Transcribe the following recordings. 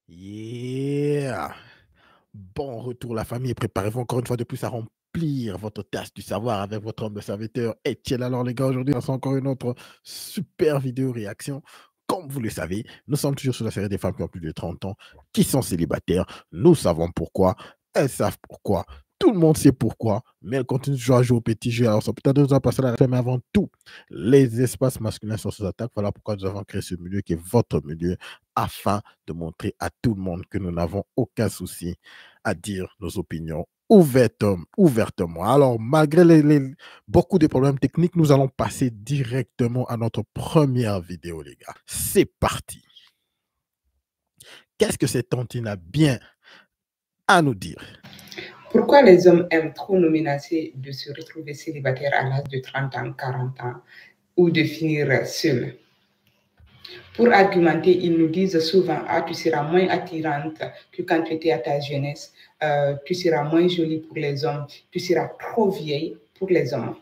Yeah! Bon retour la famille et préparez-vous encore une fois de plus à remplir votre tasse du savoir avec votre homme de serviteur Etienne. Alors les gars, aujourd'hui, on fait encore une autre super vidéo réaction. Comme vous le savez, nous sommes toujours sur la série des femmes qui ont plus de 30 ans, qui sont célibataires. Nous savons pourquoi, elles savent pourquoi. Tout le monde sait pourquoi, mais elles continuent toujours à jouer au petit jeu. Alors, ça peut-être nous en passer à la réforme, mais avant tout, les espaces masculins sont sous attaque. Voilà pourquoi nous avons créé ce milieu qui est votre milieu afin de montrer à tout le monde que nous n'avons aucun souci à dire nos opinions ouvertement. Alors, malgré beaucoup de problèmes techniques, nous allons passer directement à notre première vidéo, les gars. C'est parti. Qu'est-ce que cette tantine a bien à nous dire? Pourquoi les hommes aiment trop nous menacer de se retrouver célibataires à l'âge de 30 ans, 40 ans ou de finir seuls? Pour argumenter, ils nous disent souvent: ah, tu seras moins attirante que quand tu étais à ta jeunesse, tu seras moins jolie pour les hommes, tu seras trop vieille pour les hommes.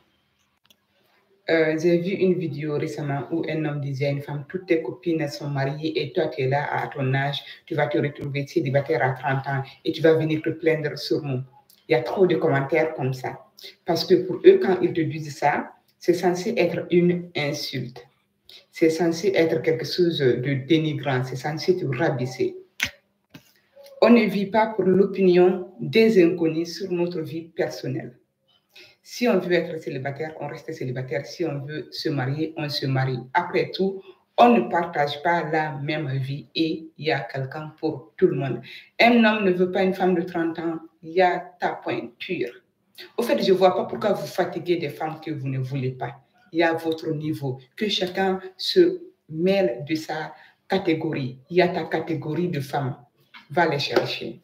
J'ai vu une vidéo récemment où un homme disait à une femme: toutes tes copines sont mariées et toi tu es là à ton âge, tu vas te retrouver célibataire à 30 ans et tu vas venir te plaindre sur nous. Il y a trop de commentaires comme ça. Parce que pour eux, quand ils te disent ça, c'est censé être une insulte. C'est censé être quelque chose de dénigrant, c'est censé te rabaisser. On ne vit pas pour l'opinion des inconnus sur notre vie personnelle. Si on veut être célibataire, on reste célibataire. Si on veut se marier, on se marie. Après tout, on ne partage pas la même vie et il y a quelqu'un pour tout le monde. Un homme ne veut pas une femme de 30 ans, il y a ta pointure. Au fait, je ne vois pas pourquoi vous fatiguez des femmes que vous ne voulez pas. Il y a votre niveau. Que chacun se mêle de sa catégorie. Il y a ta catégorie de femmes. Va les chercher.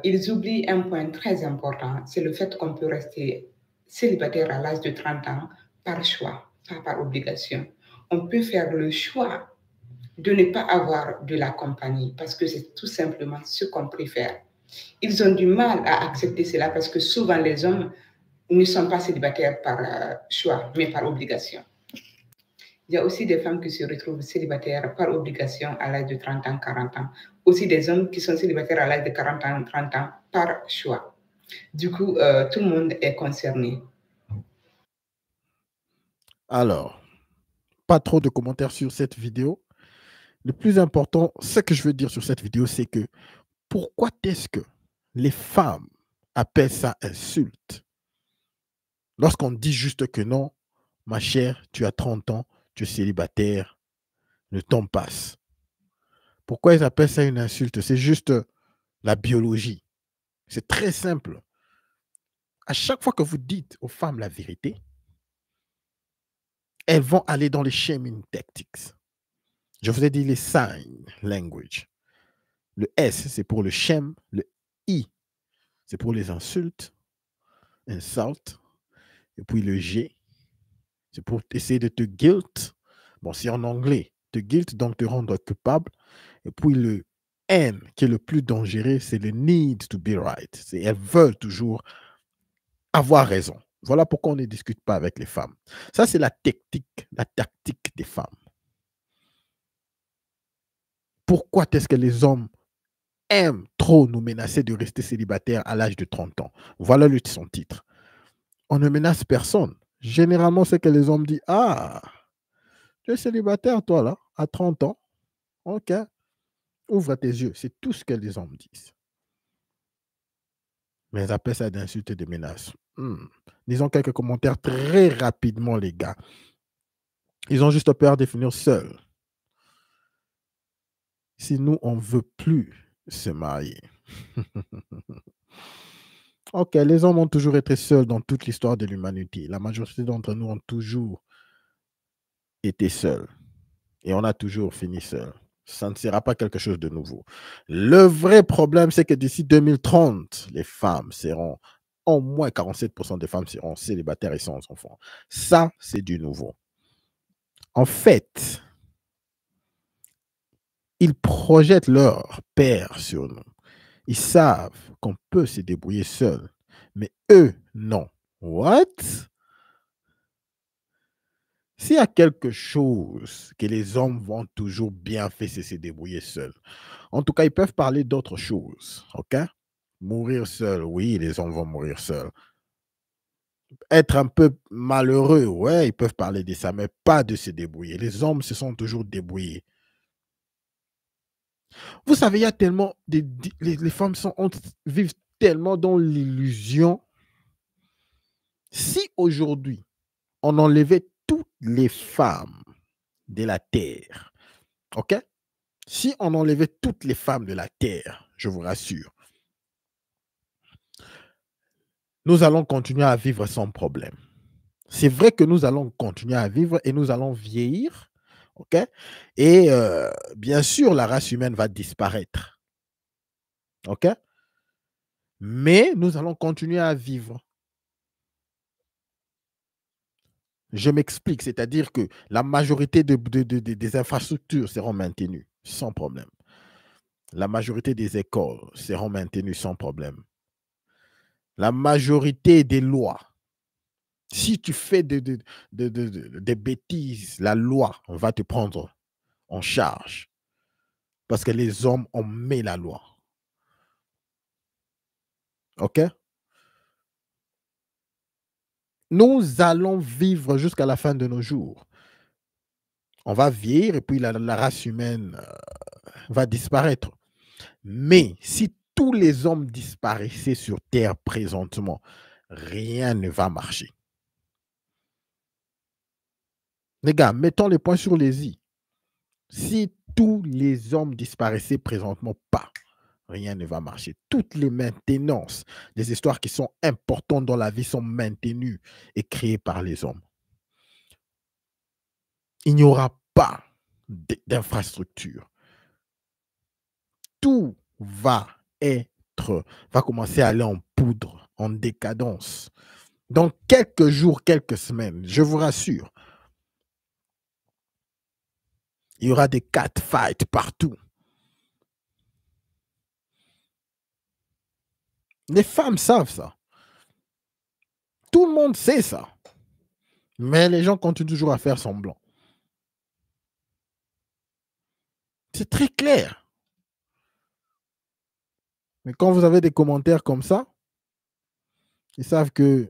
Ils oublient un point très important, c'est le fait qu'on peut rester célibataire à l'âge de 30 ans par choix, pas par obligation. On peut faire le choix de ne pas avoir de la compagnie parce que c'est tout simplement ce qu'on préfère. Ils ont du mal à accepter cela parce que souvent les hommes ne sont pas célibataires par choix, mais par obligation. Il y a aussi des femmes qui se retrouvent célibataires par obligation à l'âge de 30 ans, 40 ans. Aussi des hommes qui sont célibataires à l'âge de 40 ans, 30 ans par choix. Du coup, tout le monde est concerné. Alors, pas trop de commentaires sur cette vidéo. Le plus important, ce que je veux dire sur cette vidéo, c'est que pourquoi est-ce que les femmes appellent ça insulte? Lorsqu'on dit juste que non, ma chère, tu as 30 ans, tu es célibataire, le temps passe. Pourquoi ils appellent ça une insulte? C'est juste la biologie. C'est très simple. À chaque fois que vous dites aux femmes la vérité, elles vont aller dans les shaming tactics. Je vous ai dit les sign language. Le S, c'est pour le shame. Le I, c'est pour les insultes, insult. Et puis le G, c'est pour essayer de te guilt. Bon, c'est en anglais. Te guilt, donc te rendre coupable. Et puis le N, qui est le plus dangereux, c'est le need to be right. Elles veulent toujours avoir raison. Voilà pourquoi on ne discute pas avec les femmes. Ça, c'est la tactique des femmes. Pourquoi est-ce que les hommes aiment trop nous menacer de rester célibataires à l'âge de 30 ans? Voilà son titre. On ne menace personne. Généralement, c'est que les hommes disent: ah, tu es célibataire, toi, là, à 30 ans. OK, ouvre tes yeux. C'est tout ce que les hommes disent. Mais ils appellent ça d'insultes et de menaces. Disons quelques commentaires très rapidement, les gars. Ils ont juste peur de finir seuls. Si nous, on ne veut plus se marier. OK, les hommes ont toujours été seuls dans toute l'histoire de l'humanité. La majorité d'entre nous ont toujours été seuls. Et on a toujours fini seuls. Ça ne sera pas quelque chose de nouveau. Le vrai problème, c'est que d'ici 2030, les femmes seront, au moins 47% des femmes seront célibataires et sans enfants. Ça, c'est du nouveau. En fait, ils projettent leur père sur nous. Ils savent qu'on peut se débrouiller seul, mais eux, non. What? S'il y a quelque chose que les hommes vont toujours bien faire, c'est se débrouiller seuls. En tout cas, ils peuvent parler d'autres choses, OK? Mourir seul, oui, les hommes vont mourir seuls. Être un peu malheureux, ouais, ils peuvent parler de ça, mais pas de se débrouiller. Les hommes se sont toujours débrouillés. Vous savez, il y a tellement les femmes vivent tellement dans l'illusion. Si aujourd'hui, on enlevait toutes les femmes de la terre, OK? Si on enlevait toutes les femmes de la terre, je vous rassure, nous allons continuer à vivre sans problème. C'est vrai que nous allons continuer à vivre et nous allons vieillir, OK? Et bien sûr, la race humaine va disparaître, OK? Mais nous allons continuer à vivre. Je m'explique, c'est-à-dire que la majorité des infrastructures seront maintenues sans problème. La majorité des écoles seront maintenues sans problème. La majorité des lois, si tu fais des bêtises, la loi va te prendre en charge parce que les hommes ont mis la loi. OK? Nous allons vivre jusqu'à la fin de nos jours. On va vieillir et puis la race humaine va disparaître. Mais si tous les hommes disparaissaient sur Terre présentement, rien ne va marcher. Les gars, mettons les points sur les i. Si tous les hommes disparaissaient présentement, pas, rien ne va marcher. Toutes les maintenances, les histoires qui sont importantes dans la vie sont maintenues et créées par les hommes. Il n'y aura pas d'infrastructure. Tout va commencer à aller en poudre, en décadence. Dans quelques jours, quelques semaines, je vous rassure, il y aura des catfights partout. Les femmes savent ça. Tout le monde sait ça. Mais les gens continuent toujours à faire semblant. C'est très clair. Mais quand vous avez des commentaires comme ça, ils savent que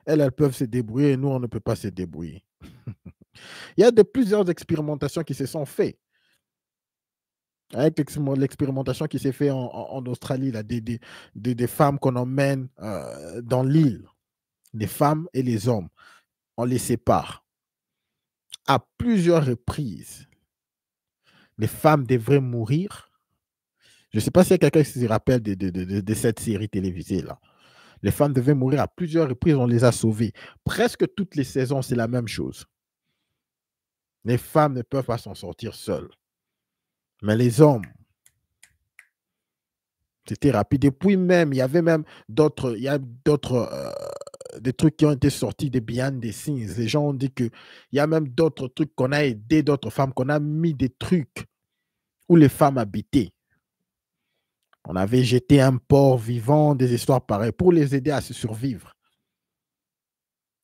elles peuvent se débrouiller et nous, on ne peut pas se débrouiller. Il y a plusieurs expérimentations qui se sont faites. Avec l'expérimentation qui s'est faite en Australie, là, des femmes qu'on emmène dans l'île, les femmes et les hommes, on les sépare. À plusieurs reprises, les femmes devraient mourir. Je ne sais pas s'il y a quelqu'un qui se rappelle de cette série télévisée-là. Les femmes devaient mourir à plusieurs reprises, on les a sauvées. Presque toutes les saisons, c'est la même chose. Les femmes ne peuvent pas s'en sortir seules. Mais les hommes, c'était rapide. Et puis même, il y avait même d'autres, des trucs qui ont été sortis des behind the scenes. Les gens ont dit qu'il y a même d'autres trucs qu'on a aidé d'autres femmes, qu'on a mis des trucs où les femmes habitaient. On avait jeté un porc vivant, des histoires pareilles, pour les aider à se survivre.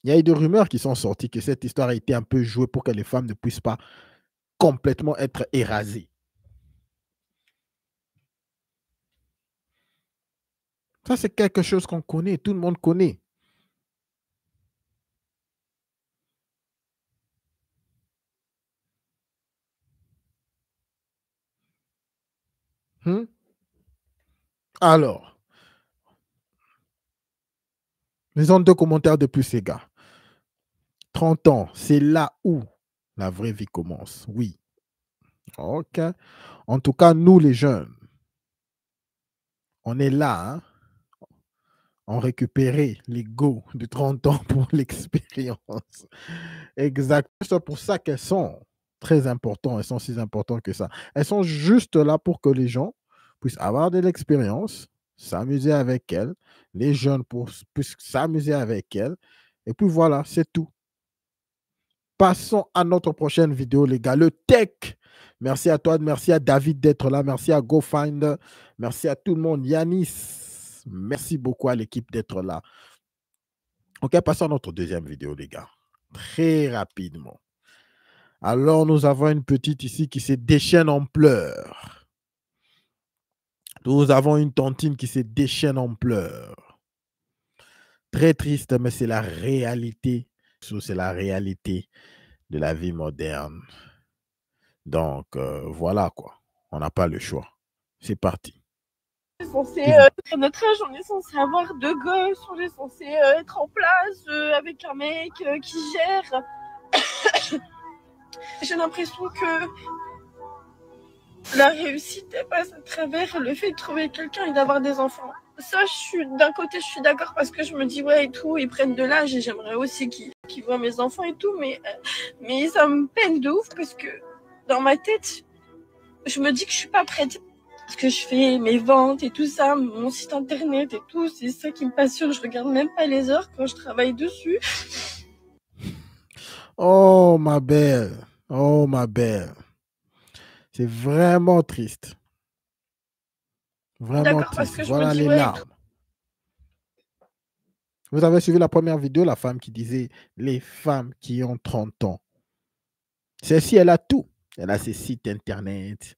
Il y a eu des rumeurs qui sont sorties que cette histoire a été un peu jouée pour que les femmes ne puissent pas complètement être érasées. Ça, c'est quelque chose qu'on connaît, tout le monde connaît. Alors, lisons 2 commentaires de plus, les gars. 30 ans, c'est là où la vraie vie commence. Oui. OK. En tout cas, nous, les jeunes, on est là, hein? On récupérait l'ego de 30 ans pour l'expérience. Exact. C'est pour ça qu'elles sont très importantes. Elles sont si importantes que ça. Elles sont juste là pour que les gens puissent avoir de l'expérience, s'amuser avec elles. Les jeunes puissent s'amuser avec elles. Et puis voilà, c'est tout. Passons à notre prochaine vidéo, les gars. Le tech. Merci à toi, merci à David d'être là. Merci à GoFinder. Merci à tout le monde. Yanis, merci beaucoup à l'équipe d'être là. OK, passons à notre deuxième vidéo, les gars. Très rapidement. Alors, nous avons une petite ici qui se déchaîne en pleurs. Nous avons une tontine qui se déchaîne en pleurs. Très triste, mais c'est la réalité. C'est la réalité de la vie moderne. Donc, voilà quoi. On n'a pas le choix. C'est parti. On est censé, à notre âge, on est censé avoir 2 gosses, on est censé être en place avec un mec qui gère. J'ai l'impression que la réussite, elle passe à travers le fait de trouver quelqu'un et d'avoir des enfants. Ça, d'un côté, je suis d'accord parce que je me dis, ouais, et tout, ils prennent de l'âge et j'aimerais aussi qu'ils voient mes enfants et tout, mais ça me peine de ouf parce que dans ma tête, je me dis que je suis pas prête. Parce que je fais mes ventes et tout ça, mon site internet et tout, c'est ça qui me passionne. Je regarde même pas les heures quand je travaille dessus. Oh, ma belle. Oh, ma belle. C'est vraiment triste. Vraiment D'accord, parce triste. que je me Voilà dis, les ouais, et tout. larmes. Vous avez suivi la première vidéo, la femme qui disait les femmes qui ont 30 ans. Celle-ci, elle a tout. Elle a ses sites internet.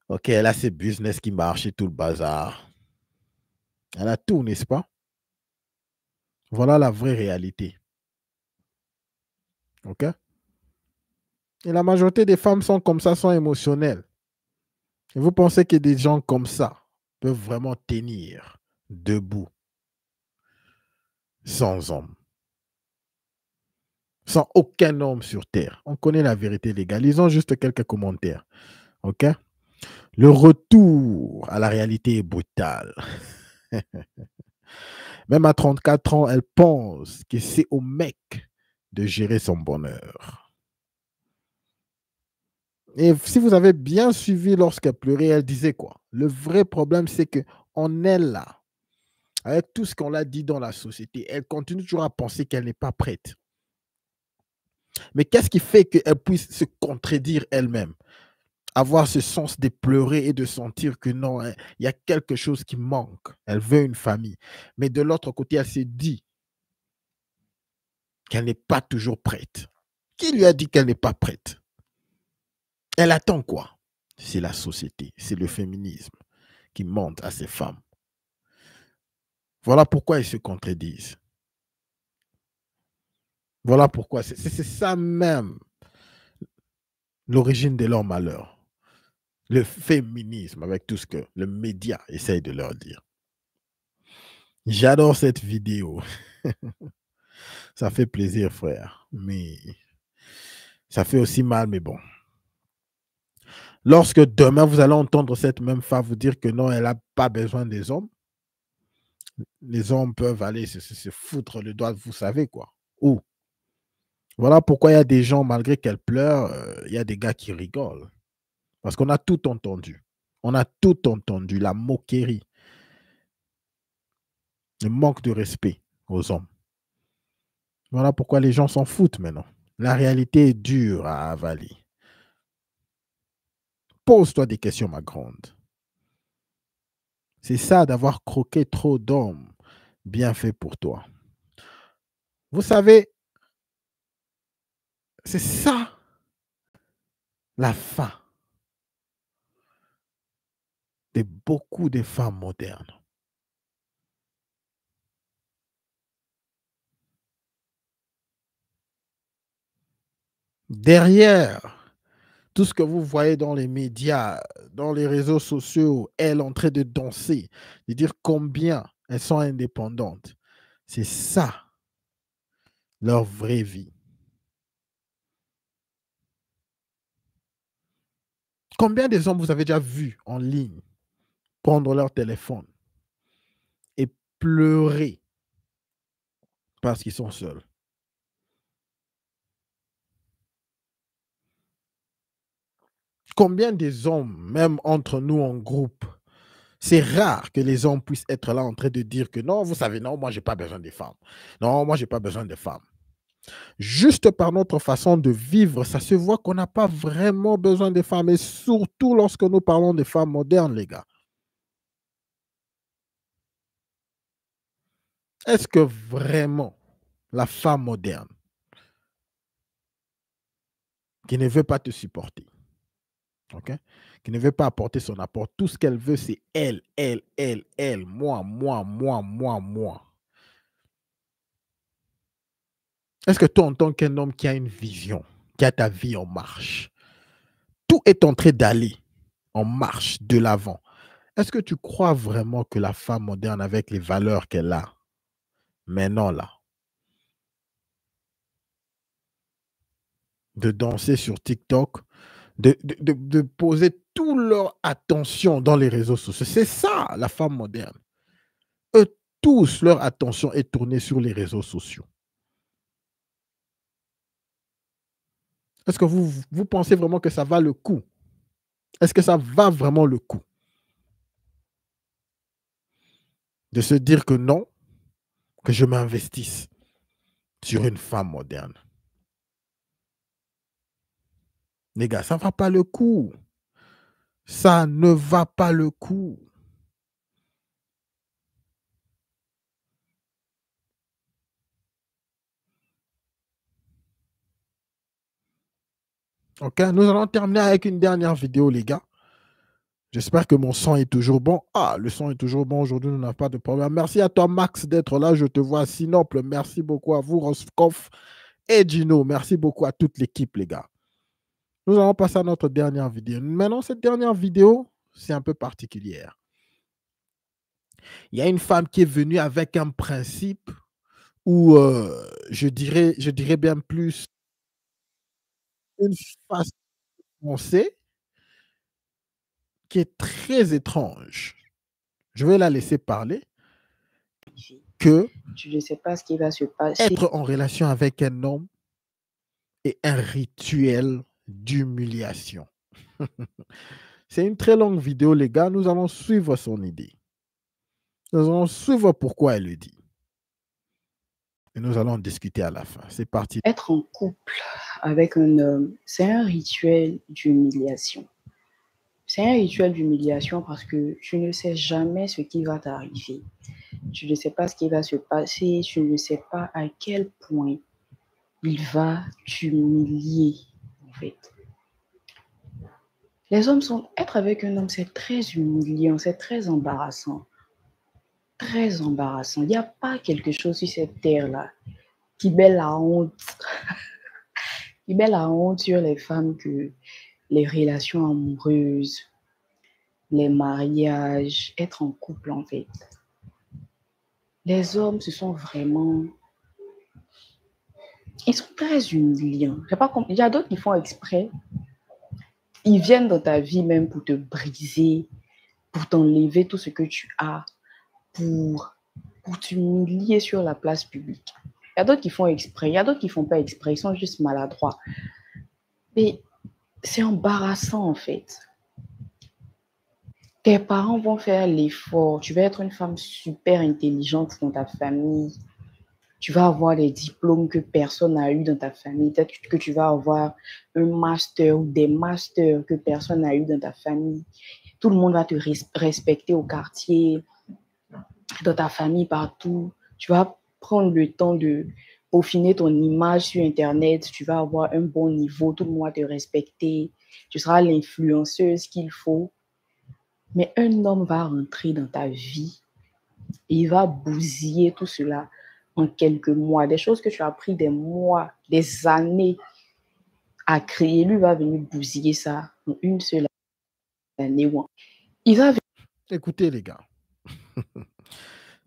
Ok, elle a ses business qui marchent et tout le bazar. Elle a tout, n'est-ce pas? Voilà la vraie réalité. Ok? Et la majorité des femmes sont comme ça, sont émotionnelles. Et vous pensez que des gens comme ça peuvent vraiment tenir debout sans homme, sans aucun homme sur terre? On connaît la vérité, les gars. Lisons juste quelques commentaires. Ok? Le retour à la réalité est brutal. Même à 34 ans, elle pense que c'est au mec de gérer son bonheur. Et si vous avez bien suivi lorsqu'elle pleurait, elle disait quoi? Le vrai problème, c'est que on est là. Avec tout ce qu'on l'a dit dans la société, elle continue toujours à penser qu'elle n'est pas prête. Mais qu'est-ce qui fait qu'elle puisse se contredire elle-même? Avoir ce sens de pleurer et de sentir que non, hein, il y a quelque chose qui manque. Elle veut une famille. Mais de l'autre côté, elle se dit qu'elle n'est pas toujours prête. Qui lui a dit qu'elle n'est pas prête? Elle attend quoi? C'est la société, c'est le féminisme qui montre à ces femmes. Voilà pourquoi ils se contredisent. Voilà pourquoi. C'est ça même l'origine de leur malheur. Le féminisme avec tout ce que le média essaye de leur dire. J'adore cette vidéo. Ça fait plaisir, frère. Mais ça fait aussi mal, mais bon. Lorsque demain, vous allez entendre cette même femme vous dire que non, elle n'a pas besoin des hommes, les hommes peuvent aller se foutre le doigt, vous savez quoi. Où? Voilà pourquoi il y a des gens, malgré qu'elles pleurent, il y a des gars qui rigolent. Parce qu'on a tout entendu. On a tout entendu. La moquerie, le manque de respect aux hommes. Voilà pourquoi les gens s'en foutent maintenant. La réalité est dure à avaler. Pose-toi des questions, ma grande. C'est ça d'avoir croqué trop d'hommes bien faits pour toi. Vous savez, c'est ça la fin de beaucoup de femmes modernes. Derrière tout ce que vous voyez dans les médias, dans les réseaux sociaux, elles en train de danser, de dire combien elles sont indépendantes. C'est ça, leur vraie vie. Combien des hommes vous avez déjà vu en ligne prendre leur téléphone et pleurer parce qu'ils sont seuls? Combien des hommes, même entre nous en groupe, c'est rare que les hommes puissent être là en train de dire que non, vous savez, non, moi, j'ai pas besoin des femmes. Non, moi, j'ai pas besoin de femmes. Juste par notre façon de vivre, ça se voit qu'on n'a pas vraiment besoin des femmes. Et surtout lorsque nous parlons des femmes modernes, les gars. Est-ce que vraiment la femme moderne qui ne veut pas te supporter, ok? Qui ne veut pas apporter son apport. Tout ce qu'elle veut, c'est elle, moi, moi, moi, moi, moi. Est-ce que toi, en tant qu'un homme qui a une vision, qui a ta vie en marche, tout est en train d'aller en marche de l'avant, est-ce que tu crois vraiment que la femme moderne, avec les valeurs qu'elle a, maintenant là, de danser sur TikTok, de poser toute leur attention dans les réseaux sociaux, c'est ça la femme moderne. Eux tous, leur attention est tournée sur les réseaux sociaux. Est-ce que vous pensez vraiment que ça va le coup? Est-ce que ça va vraiment le coup de se dire que non, que je m'investisse sur une femme moderne? Les gars, ça ne va pas le coup. Ça ne va pas le coup. Ok, nous allons terminer avec une dernière vidéo, les gars. J'espère que mon son est toujours bon. Ah, le son est toujours bon. Aujourd'hui, nous n'avons pas de problème. Merci à toi, Max, d'être là. Je te vois à Sinople. Merci beaucoup à vous, Roscoff et Gino. Merci beaucoup à toute l'équipe, les gars. Nous allons passer à notre dernière vidéo. Maintenant, cette dernière vidéo, c'est un peu particulière. Il y a une femme qui est venue avec un principe ou je dirais bien plus une façon de penser qui est très étrange. Je vais la laisser parler. Que tu ne sais pas ce qui va se passer. Être en relation avec un homme est un rituel d'humiliation. C'est une très longue vidéo, les gars. Nous allons suivre son idée. Nous allons suivre pourquoi elle le dit. Et nous allons discuter à la fin. C'est parti. Être en couple avec un homme, c'est un rituel d'humiliation. C'est un rituel d'humiliation parce que tu ne sais jamais ce qui va t'arriver. Tu ne sais pas ce qui va se passer. Tu ne sais pas à quel point il va t'humilier, en fait. Être avec un homme, c'est très humiliant, c'est très embarrassant. Très embarrassant. Il n'y a pas quelque chose sur cette terre-là qui met la honte. Qui met la honte sur les femmes que les relations amoureuses, les mariages, être en couple en fait. Les hommes, ce sont vraiment... Ils sont très humiliants. Il y a d'autres qui font exprès. Ils viennent dans ta vie même pour te briser, pour t'enlever tout ce que tu as, pour t'humilier sur la place publique. Il y a d'autres qui font exprès, il y a d'autres qui ne font pas exprès, ils sont juste maladroits. Mais c'est embarrassant en fait. Tes parents vont faire l'effort, tu vas être une femme super intelligente dans ta famille, tu vas avoir des diplômes que personne n'a eu dans ta famille, peut-être que tu vas avoir un master ou des masters que personne n'a eu dans ta famille. Tout le monde va te respecter au quartier, dans ta famille, partout. Tu vas prendre le temps de peaufiner ton image sur Internet, tu vas avoir un bon niveau, tout le monde va te respecter, tu seras l'influenceuse qu'il faut. Mais un homme va rentrer dans ta vie et il va bousiller tout cela en quelques mois. Des choses que tu as pris des mois, des années à créer, lui va venir bousiller ça en une seule année. Il va... Écoutez les gars,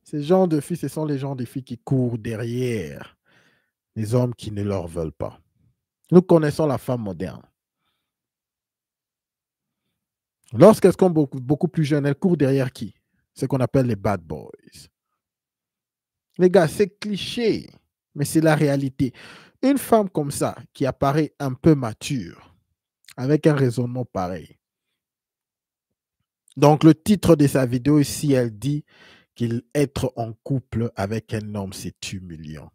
ces genres de filles, ce sont les genres de filles qui courent derrière les hommes qui ne leur veulent pas. Nous connaissons la femme moderne. Lorsqu'elles sont beaucoup plus jeunes, elles courent derrière qui? Ce qu'on appelle les bad boys. Les gars, c'est cliché, mais c'est la réalité. Une femme comme ça, qui apparaît un peu mature, avec un raisonnement pareil. Donc, le titre de sa vidéo ici, elle dit qu'être en couple avec un homme, c'est humiliant.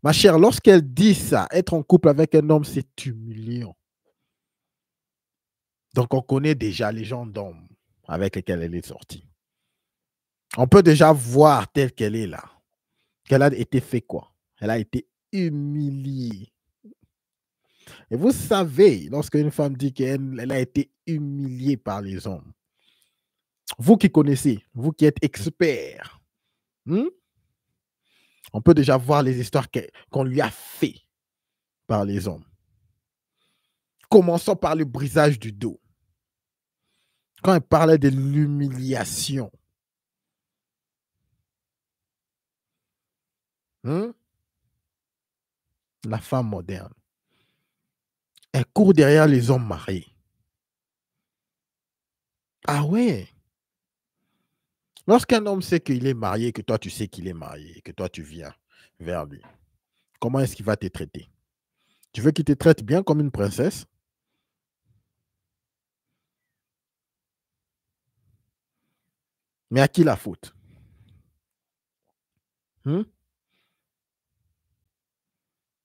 Ma chère, lorsqu'elle dit ça, être en couple avec un homme, c'est humiliant. Donc, on connaît déjà les gens d'hommes avec lesquels elle est sortie. On peut déjà voir telle qu'elle est là. Qu'elle a été fait quoi? Elle a été humiliée. Et vous savez, lorsque une femme dit qu'elle a été humiliée par les hommes, vous qui connaissez, vous qui êtes expert, on peut déjà voir les histoires qu'on lui a fait par les hommes. Commençons par le brisage du dos. Quand elle parlait de l'humiliation, la femme moderne, elle court derrière les hommes mariés. Ah ouais. Lorsqu'un homme sait qu'il est marié, que toi tu sais qu'il est marié, que toi tu viens vers lui, comment est-ce qu'il va te traiter? Tu veux qu'il te traite bien comme une princesse? Mais à qui la faute?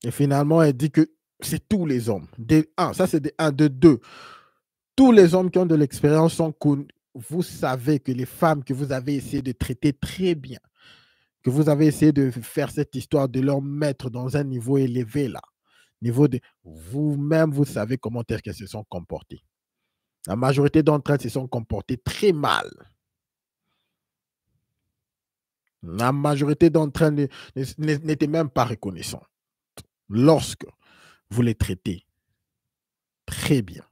Et finalement, elle dit que c'est tous les hommes. Ça c'est de 1, de 2. Tous les hommes qui ont de l'expérience sont connus. Vous savez que les femmes que vous avez essayé de traiter très bien, que vous avez essayé de faire cette histoire, de leur mettre dans un niveau élevé là, niveau de vous-même, vous savez comment est-ce qu'elles se sont comportées. La majorité d'entre elles se sont comportées très mal. La majorité d'entre elles n'étaient même pas reconnaissantes lorsque vous les traitez très bien.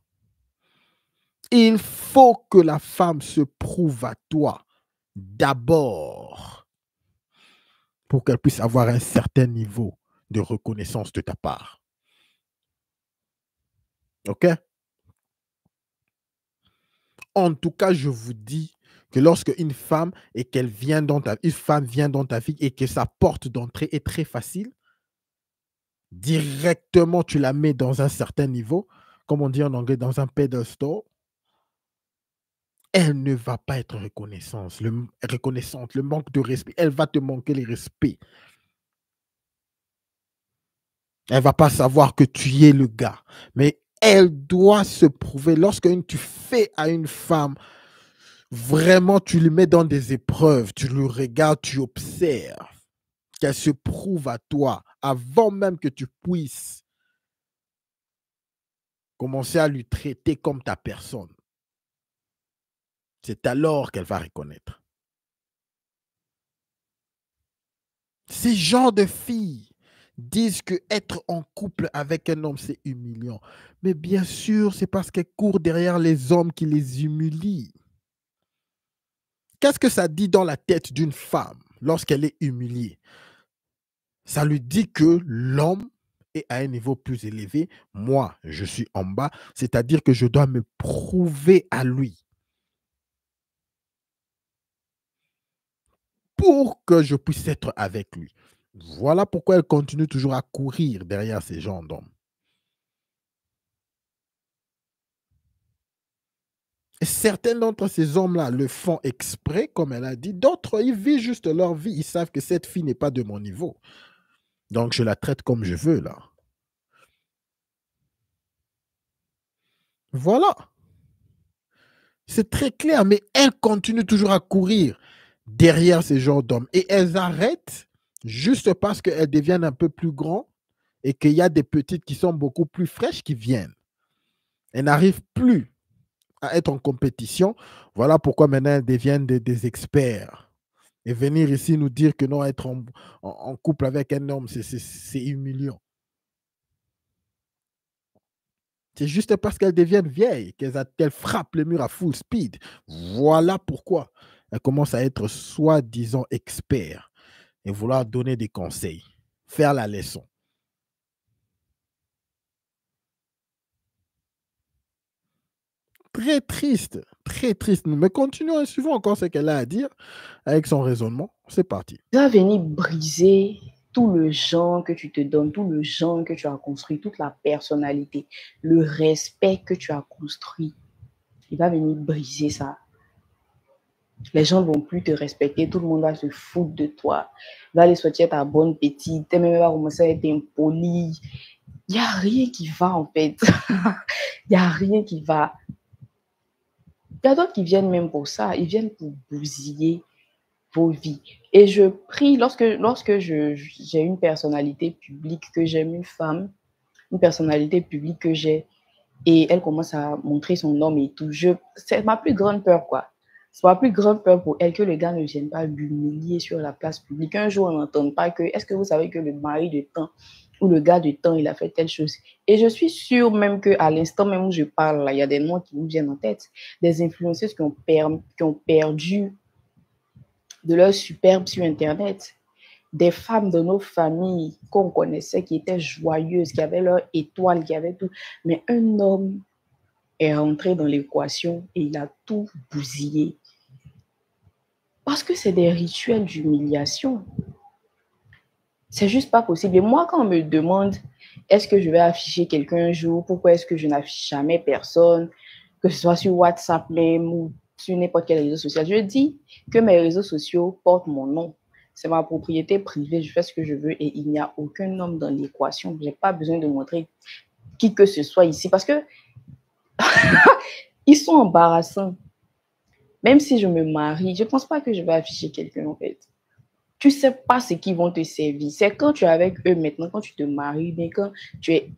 Il faut que la femme se prouve à toi d'abord pour qu'elle puisse avoir un certain niveau de reconnaissance de ta part. OK? En tout cas, je vous dis que lorsque une femme vient dans ta vie et que sa porte d'entrée est très facile, directement tu la mets dans un certain niveau, comme on dit en anglais, dans un pedestal, elle ne va pas être reconnaissante. Le manque de respect, elle va te manquer le respect. Elle ne va pas savoir que tu es le gars. Mais elle doit se prouver. Lorsque tu fais à une femme, vraiment, tu lui mets dans des épreuves, tu le regardes, tu observes, qu'elle se prouve à toi avant même que tu puisses commencer à lui traiter comme ta personne. C'est alors qu'elle va reconnaître. Ces genres de filles disent que être en couple avec un homme, c'est humiliant. Mais bien sûr, c'est parce qu'elles courent derrière les hommes qui les humilient. Qu'est-ce que ça dit dans la tête d'une femme lorsqu'elle est humiliée? Ça lui dit que l'homme est à un niveau plus élevé. Moi, je suis en bas. C'est-à-dire que je dois me prouver à lui pour que je puisse être avec lui. Voilà pourquoi elle continue toujours à courir derrière ces gens d'hommes. Et certains d'entre ces hommes-là le font exprès, comme elle a dit. D'autres, ils vivent juste leur vie. Ils savent que cette fille n'est pas de mon niveau. Donc, je la traite comme je veux, là. Voilà. C'est très clair, mais elles continuent toujours à courir derrière ces genres d'hommes. Et elles arrêtent juste parce qu'elles deviennent un peu plus grands et qu'il y a des petites qui sont beaucoup plus fraîches qui viennent. Elles n'arrivent plus à être en compétition. Voilà pourquoi maintenant elles deviennent des experts. Et venir ici nous dire que non, être en couple avec un homme, c'est humiliant. C'est juste parce qu'elles deviennent vieilles, qu'elles frappent le mur à full speed. Voilà pourquoi elles commencent à être soi-disant experts et vouloir donner des conseils, faire la leçon. Très triste, très triste. Mais continuons, suivons encore ce qu'elle a à dire avec son raisonnement. C'est parti. Tu vas venir briser tout le genre que tu te donnes, tout le genre que tu as construit, toute la personnalité, le respect que tu as construit. Il va venir briser ça. Les gens ne vont plus te respecter, tout le monde va se foutre de toi, va aller sortir ta bonne petite, tes même va commencer à être impoli. Il n'y a rien qui va en fait. Il n'y a rien qui va. Il y a d'autres qui viennent même pour ça, ils viennent pour bousiller vos vies. Et je prie, lorsque j'ai une personnalité publique, que j'aime une femme, une personnalité publique que j'ai, et elle commence à montrer son homme et tout, c'est ma plus grande peur, quoi. C'est ma plus grande peur pour elle que le gars ne vienne pas l'humilier sur la place publique. Un jour, on n'entend pas que, est-ce que vous savez que le mari de temps ou le gars de temps, il a fait telle chose. Et je suis sûre même qu'à l'instant même où je parle, là, il y a des noms qui nous viennent en tête, des influenceuses qui ont perdu de leur superbe sur Internet, des femmes de nos familles qu'on connaissait qui étaient joyeuses, qui avaient leur étoile, qui avaient tout. Mais un homme est rentré dans l'équation et il a tout bousillé. Parce que c'est des rituels d'humiliation. C'est juste pas possible. Et moi, quand on me demande est-ce que je vais afficher quelqu'un un jour, pourquoi est-ce que je n'affiche jamais personne, que ce soit sur WhatsApp même ou sur n'importe quel réseau social, je dis que mes réseaux sociaux portent mon nom. C'est ma propriété privée, je fais ce que je veux et il n'y a aucun homme dans l'équation. Je n'ai pas besoin de montrer qui que ce soit ici parce que ils sont embarrassants. Même si je me marie, je ne pense pas que je vais afficher quelqu'un en fait. Tu ne sais pas ce qu'ils vont te servir. C'est quand tu es avec eux maintenant, quand tu te maries, mais quand tu es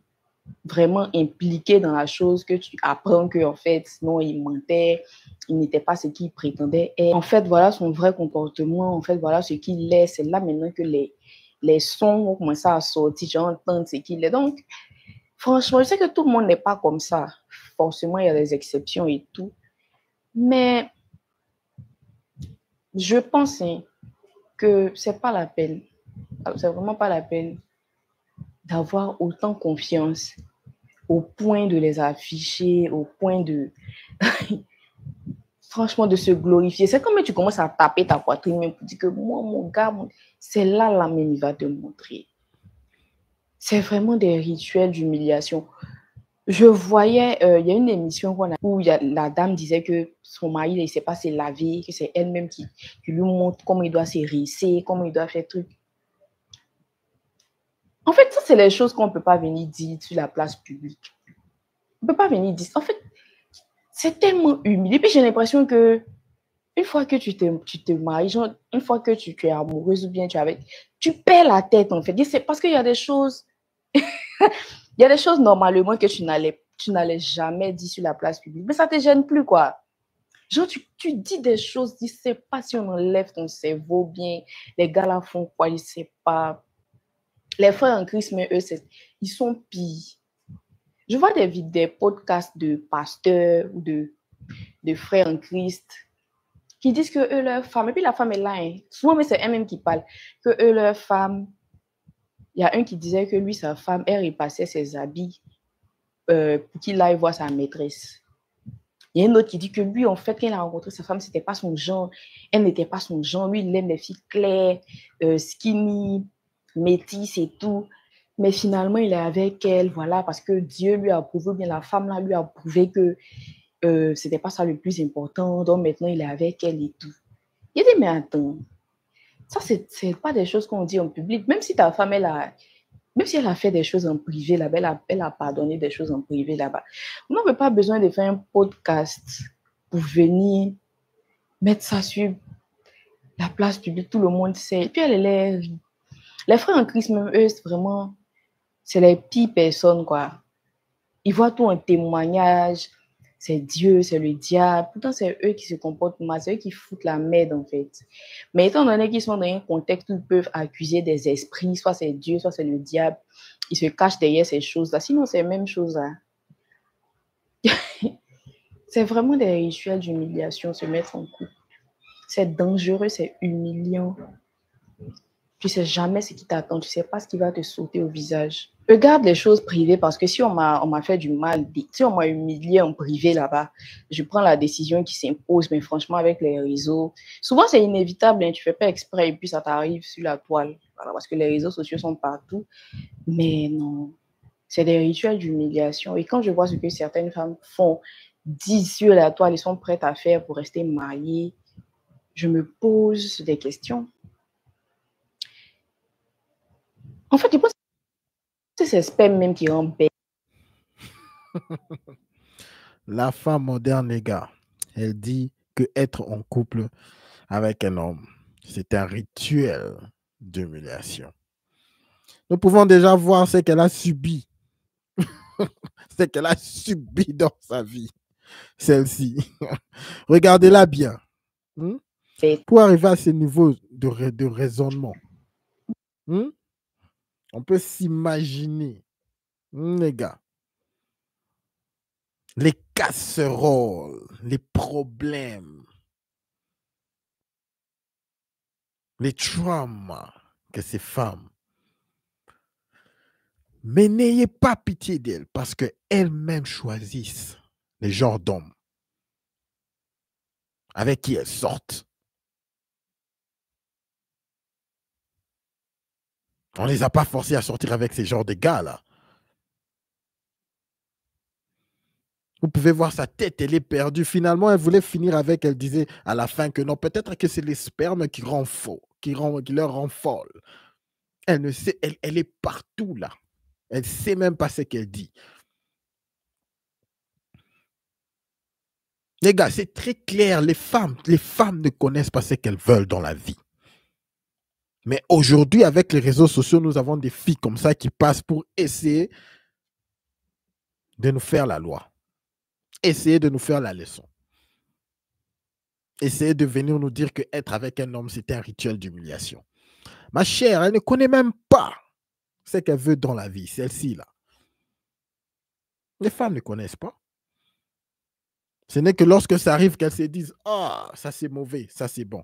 vraiment impliqué dans la chose, que tu apprends qu'en fait, non, il mentait, il n'était pas ce qu'il prétendait. Et en fait, voilà son vrai comportement, en fait, voilà ce qu'il est. C'est là maintenant que les sons vont commencer à sortir, j'entends ce qu'il est. Donc, franchement, je sais que tout le monde n'est pas comme ça. Forcément, il y a des exceptions et tout. Mais je pense que c'est pas la peine. C'est vraiment pas la peine d'avoir autant confiance au point de les afficher, au point de franchement de se glorifier. C'est comme tu commences à taper ta poitrine même pour dire que moi, mon gars, c'est là même il va te montrer. C'est vraiment des rituels d'humiliation. Je voyais, il y a une émission où la dame disait que son mari, il ne sait pas se laver, que c'est elle-même qui lui montre comment il doit s'hérisser, comment il doit faire truc. En fait, ça, c'est les choses qu'on ne peut pas venir dire sur la place publique. On ne peut pas venir dire. En fait, c'est tellement humiliant. Puis j'ai l'impression que une fois que tu te maries, genre, une fois que tu es amoureuse ou bien tu perds la tête, en fait. C'est parce qu'il y a des choses, il y a des choses normalement que tu n'allais jamais dire sur la place publique. Mais ça ne te gêne plus, quoi. Genre, tu dis des choses, tu ne sais pas si on enlève ton cerveau bien. Les gars là font quoi, ils ne savent pas. Les frères en Christ, mais eux, ils sont pires. Je vois des podcasts de pasteurs ou de frères en Christ qui disent que eux, leur femme, et puis la femme est là, hein. Souvent, mais c'est elle-même qui parle, que eux, leur femme, il y a un qui disait que lui, sa femme, elle repassait ses habits pour qu'il aille voir sa maîtresse. Il y a un autre qui dit que lui, en fait, quand il a rencontré sa femme, c'était pas son genre, elle n'était pas son genre, lui, il aime les filles claires, skinny, métisses et tout. Mais finalement, il est avec elle, voilà, parce que Dieu lui a prouvé, bien la femme là lui a prouvé que c'était pas ça le plus important, donc maintenant il est avec elle et tout. Il dit, mais attends, ça c'est pas des choses qu'on dit en public, même si ta femme, même si elle a fait des choses en privé là-bas, elle a pardonné des choses en privé là-bas. On n'avait pas besoin de faire un podcast pour venir mettre ça sur la place publique, tout le monde sait. Et puis les frères en Christ, même eux, c'est vraiment, c'est les pires personnes, quoi. Ils voient tout en témoignage, c'est Dieu, c'est le diable. Pourtant, c'est eux qui se comportent mal, c'est eux qui foutent la merde, en fait. Mais étant donné qu'ils sont dans un contexte où ils peuvent accuser des esprits, soit c'est Dieu, soit c'est le diable, ils se cachent derrière ces choses-là. Sinon, c'est la même chose, hein. C'est vraiment des rituels d'humiliation, se mettre en couple. C'est dangereux, c'est humiliant. Tu sais jamais ce qui t'attend, tu sais pas ce qui va te sauter au visage. Regarde les choses privées parce que si on m'a fait du mal, si on m'a humilié en privé là-bas, je prends la décision qui s'impose, mais franchement avec les réseaux, souvent c'est inévitable, hein, tu fais pas exprès et puis ça t'arrive sur la toile, voilà, parce que les réseaux sociaux sont partout, mais non, c'est des rituels d'humiliation et quand je vois ce que certaines femmes font, disent sur la toile, ils sont prêtes à faire pour rester mariées, je me pose des questions. En fait, je pense que c'est sperme même qui rend bête. La femme moderne, les gars, elle dit que être en couple avec un homme, c'est un rituel d'humiliation. Nous pouvons déjà voir ce qu'elle a subi C'est qu'elle a subi dans sa vie, celle-ci. Regardez-la bien. Pour arriver à ce niveau de raisonnement, on peut s'imaginer, les gars, les casseroles, les problèmes, les traumas que ces femmes. Mais n'ayez pas pitié d'elles parce qu'elles-mêmes choisissent les genres d'hommes avec qui elles sortent. On ne les a pas forcés à sortir avec ces genres de gars-là. Vous pouvez voir sa tête, elle est perdue. Finalement, elle voulait finir avec, elle disait à la fin que non, peut-être que c'est les spermes qui rend faux, qui leur rend folle. Elle ne sait, elle est partout là. Elle ne sait même pas ce qu'elle dit. Les gars, c'est très clair. Les femmes ne connaissent pas ce qu'elles veulent dans la vie. Mais aujourd'hui, avec les réseaux sociaux, nous avons des filles comme ça qui passent pour essayer de nous faire la loi. Essayer de nous faire la leçon. Essayer de venir nous dire qu'être avec un homme, c'est un rituel d'humiliation. Ma chère, elle ne connaît même pas ce qu'elle veut dans la vie, celle-ci là. Les femmes ne connaissent pas. Ce n'est que lorsque ça arrive qu'elles se disent « Ah, ça c'est mauvais, ça c'est bon ».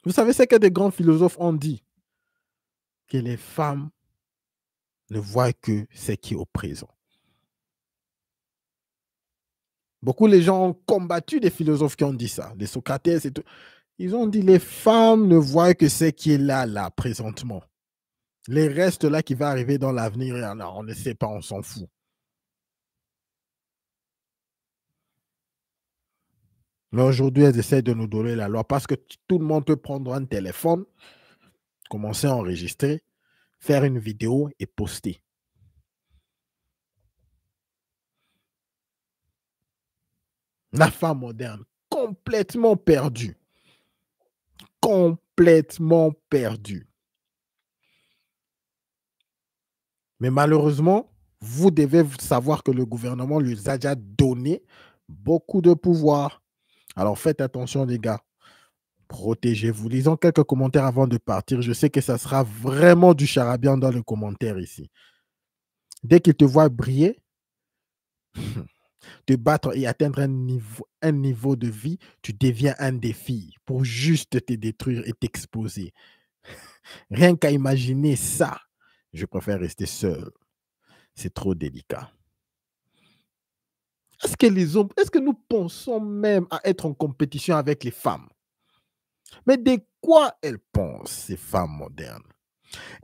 Vous savez ce que des grands philosophes ont dit? Que les femmes ne voient que ce qui est au présent. Beaucoup de gens ont combattu des philosophes qui ont dit ça, des Socrates et tout. Ils ont dit les femmes ne voient que ce qui est là, présentement. Les restes là qui va arriver dans l'avenir, on ne sait pas, on s'en fout. Mais aujourd'hui, elles essaient de nous donner la loi parce que tout le monde peut prendre un téléphone, commencer à enregistrer, faire une vidéo et poster. La femme moderne, complètement perdue. Complètement perdue. Mais malheureusement, vous devez savoir que le gouvernement lui a déjà donné beaucoup de pouvoir. Alors faites attention les gars. Protégez-vous. Lisons quelques commentaires avant de partir. Je sais que ça sera vraiment du charabia dans les commentaires ici. Dès qu'ils te voient briller, te battre et atteindre un niveau de vie, tu deviens un défi pour juste te détruire et t'exposer. Rien qu'à imaginer ça, je préfère rester seul. C'est trop délicat. Est-ce que les hommes, est-ce que nous pensons même à être en compétition avec les femmes? Mais de quoi elles pensent, ces femmes modernes?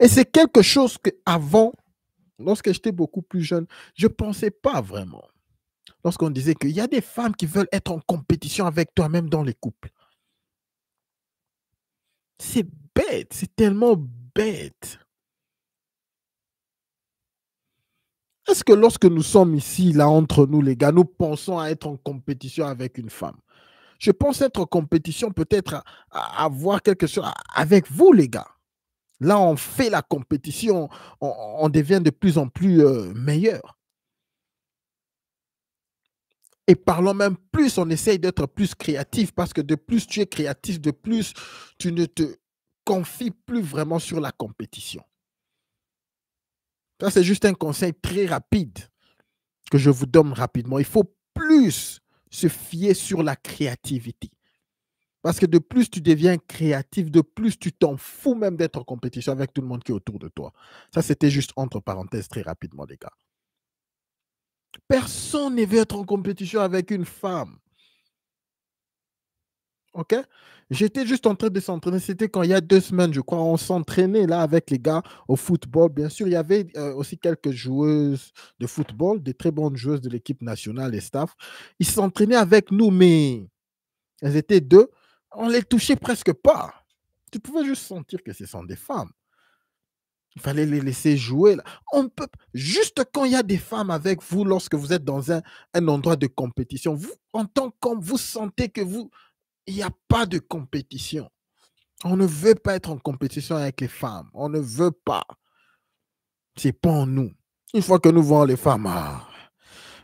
Et c'est quelque chose qu'avant, lorsque j'étais beaucoup plus jeune, je ne pensais pas vraiment. Lorsqu'on disait qu'il y a des femmes qui veulent être en compétition avec toi, même dans les couples. C'est bête, c'est tellement bête. Est-ce que lorsque nous sommes ici, là, entre nous, les gars, nous pensons à être en compétition avec une femme? Je pense être en compétition peut-être à avoir quelque chose avec vous, les gars. Là, on fait la compétition, on devient de plus en plus meilleur. Et parlons même plus, on essaye d'être plus créatif parce que de plus tu es créatif, de plus tu ne te confies plus vraiment sur la compétition. Ça, c'est juste un conseil très rapide que je vous donne rapidement. Il faut plus se fier sur la créativité. Parce que de plus tu deviens créatif, de plus tu t'en fous même d'être en compétition avec tout le monde qui est autour de toi. Ça, c'était juste entre parenthèses très rapidement, les gars. Personne ne veut être en compétition avec une femme. OK? J'étais juste en train de s'entraîner. C'était quand il y a 2 semaines, je crois, on s'entraînait là avec les gars au football. Bien sûr, il y avait aussi quelques joueuses de football, des très bonnes joueuses de l'équipe nationale et staff. Ils s'entraînaient avec nous, mais elles étaient 2. On ne les touchait presque pas. Tu pouvais juste sentir que ce sont des femmes. Il fallait les laisser jouer. Là. On peut, juste quand il y a des femmes avec vous, lorsque vous êtes dans un endroit de compétition, vous, en tant qu'homme, vous sentez que il n'y a pas de compétition. On ne veut pas être en compétition avec les femmes. On ne veut pas. C'est pas en nous. Une fois que nous voyons les femmes,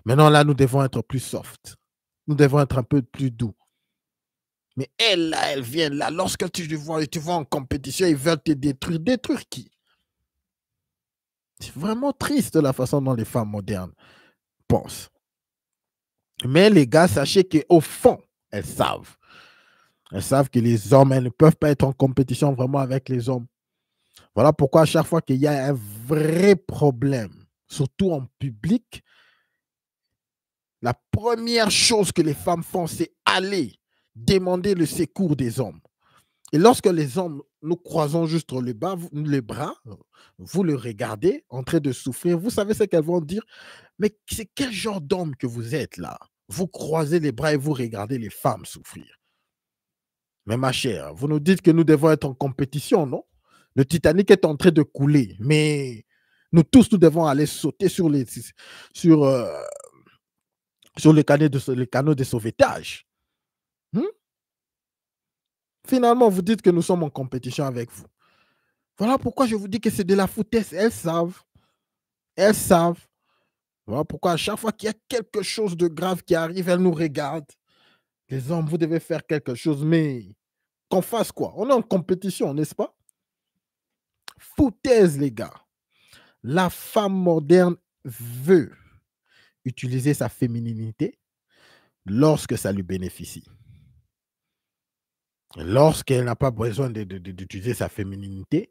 maintenant là, nous devons être plus soft. Nous devons être un peu plus doux. Mais elles, là, elles viennent là. Lorsque tu vois en compétition, ils veulent te détruire. Détruire qui? C'est vraiment triste la façon dont les femmes modernes pensent. Mais les gars, sachez qu'au fond, elles savent. Elles savent que les hommes, elles ne peuvent pas être en compétition vraiment avec les hommes. Voilà pourquoi à chaque fois qu'il y a un vrai problème, surtout en public, la première chose que les femmes font, c'est aller demander le secours des hommes. Et lorsque les hommes, nous croisons juste les bras, vous le regardez en train de souffrir, vous savez ce qu'elles vont dire? Mais c'est quel genre d'homme que vous êtes là? Vous croisez les bras et vous regardez les femmes souffrir. Mais ma chère, vous nous dites que nous devons être en compétition, non? Le Titanic est en train de couler, mais nous tous, nous devons aller sauter sur le canot de sauvetage. Finalement, vous dites que nous sommes en compétition avec vous. Voilà pourquoi je vous dis que c'est de la foutaise. Elles savent. Elles savent. Voilà pourquoi à chaque fois qu'il y a quelque chose de grave qui arrive, elles nous regardent. Les hommes, vous devez faire quelque chose, mais qu'on fasse quoi? On est en compétition, n'est-ce pas? Foutaise, les gars. La femme moderne veut utiliser sa féminité lorsque ça lui bénéficie. Lorsqu'elle n'a pas besoin d'utiliser sa féminité,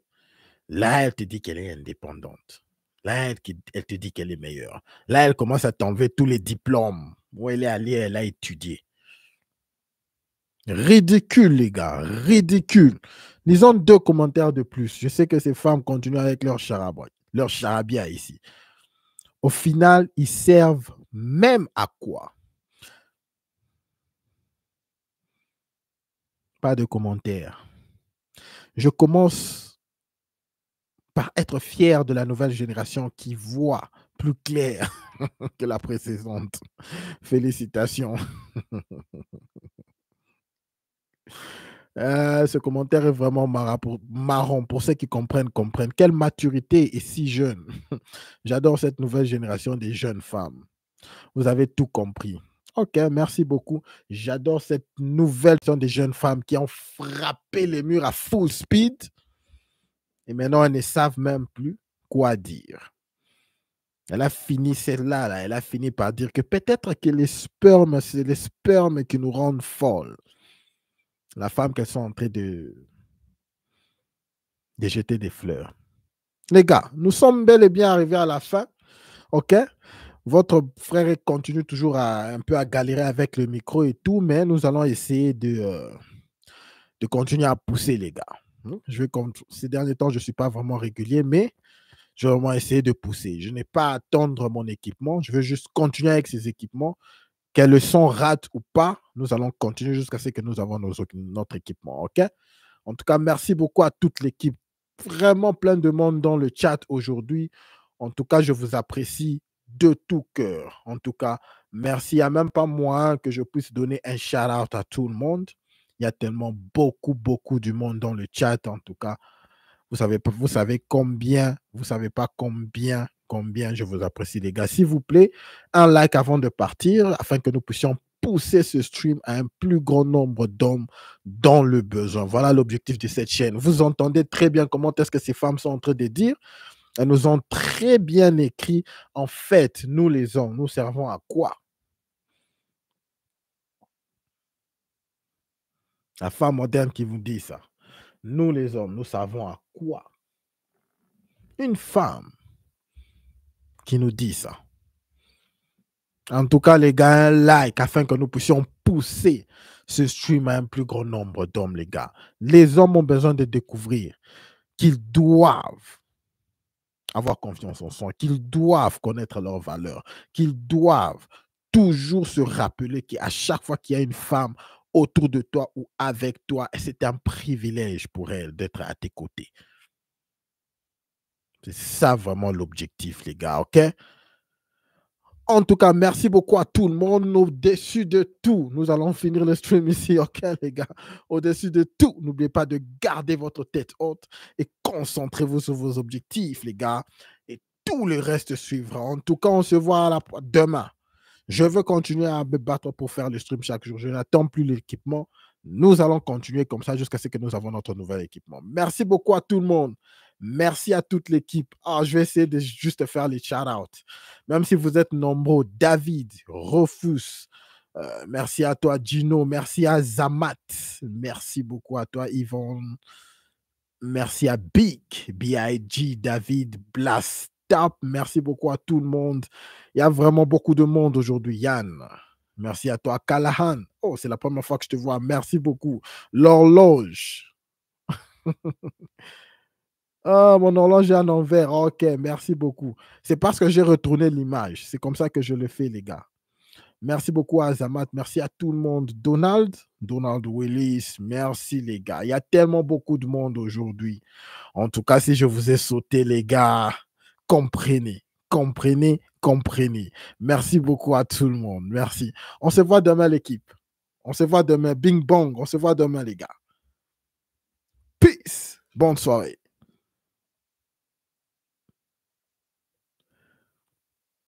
là, elle te dit qu'elle est indépendante. Là, elle te dit qu'elle est meilleure. Là, elle commence à t'enlever tous les diplômes où elle est allée, elle a étudié. Ridicule, les gars, ridicule. Lisons 2 commentaires de plus. Je sais que ces femmes continuent avec leur charabia ici. Au final, ils servent même à quoi? Pas de commentaires. Je commence par être fier de la nouvelle génération qui voit plus clair que la précédente. Félicitations. Ce commentaire est vraiment marrant pour ceux qui comprennent. Quelle maturité est si jeune. J'adore cette nouvelle génération des jeunes femmes. Vous avez tout compris. Ok, merci beaucoup. J'adore cette nouvelle génération des jeunes femmes qui ont frappé les murs à full speed. Et maintenant, elles ne savent même plus quoi dire. Elle a fini, celle-là, elle a fini par dire que peut-être que les spermes, c'est les spermes qui nous rendent folles. La femme qu'elles sont en train de jeter des fleurs. Les gars, nous sommes bel et bien arrivés à la fin. OK? Votre frère continue toujours un peu à galérer avec le micro et tout, mais nous allons essayer de continuer à pousser, les gars. Ces derniers temps, je ne suis pas vraiment régulier, mais je vais vraiment essayer de pousser. Je n'ai pas à attendre mon équipement. Je veux juste continuer avec ces équipements. Qu'elle le son rate ou pas, nous allons continuer jusqu'à ce que nous avons notre équipement. OK? En tout cas, merci beaucoup à toute l'équipe. Vraiment plein de monde dans le chat aujourd'hui. En tout cas, je vous apprécie de tout cœur. En tout cas, merci. Il n'y a même pas moyen que je puisse donner un shout-out à tout le monde. Il y a tellement beaucoup du monde dans le chat. En tout cas, vous savez combien, vous ne savez pas combien je vous apprécie, les gars. S'il vous plaît, un like avant de partir afin que nous puissions pousser ce stream à un plus grand nombre d'hommes dans le besoin. Voilà l'objectif de cette chaîne. Vous entendez très bien comment est-ce que ces femmes sont en train de dire. Elles nous ont très bien écrit. En fait, nous les hommes, nous servons à quoi? La femme moderne qui vous dit ça. Nous les hommes, nous servons à quoi? Une femme qui nous dit ça. En tout cas, les gars, un like afin que nous puissions pousser ce stream à un plus grand nombre d'hommes, les gars. Les hommes ont besoin de découvrir qu'ils doivent avoir confiance en soi, qu'ils doivent connaître leurs valeurs, qu'ils doivent toujours se rappeler qu'à chaque fois qu'il y a une femme autour de toi ou avec toi, c'est un privilège pour elle d'être à tes côtés. C'est ça vraiment l'objectif, les gars, ok? En tout cas, merci beaucoup à tout le monde. Au-dessus de tout, nous allons finir le stream ici, ok, les gars? Au-dessus de tout, n'oubliez pas de garder votre tête haute et concentrez-vous sur vos objectifs, les gars. Et tout le reste suivra. En tout cas, on se voit demain. Je veux continuer à me battre pour faire le stream chaque jour. Je n'attends plus l'équipement. Nous allons continuer comme ça jusqu'à ce que nous avons notre nouvel équipement. Merci beaucoup à tout le monde. Merci à toute l'équipe. Je vais essayer de juste faire les shout-outs. Même si vous êtes nombreux. David, Rufus, merci à toi, Gino. Merci à Zamat. Merci beaucoup à toi, Yvonne. Merci à Big, B.I.G, David, Blast. Merci beaucoup à tout le monde. Il y a vraiment beaucoup de monde aujourd'hui. Yann, merci à toi. Callahan, oh, c'est la première fois que je te vois. Merci beaucoup. L'horloge. Mon horloge est en envers. Ok, merci beaucoup. C'est parce que j'ai retourné l'image. C'est comme ça que je le fais, les gars. Merci beaucoup à Azamat. Merci à tout le monde. Donald Willis, merci, les gars. Il y a tellement beaucoup de monde aujourd'hui. En tout cas, si je vous ai sauté, les gars, comprenez. Merci beaucoup à tout le monde. Merci. On se voit demain, l'équipe. On se voit demain. Bing bong. On se voit demain, les gars. Peace. Bonne soirée.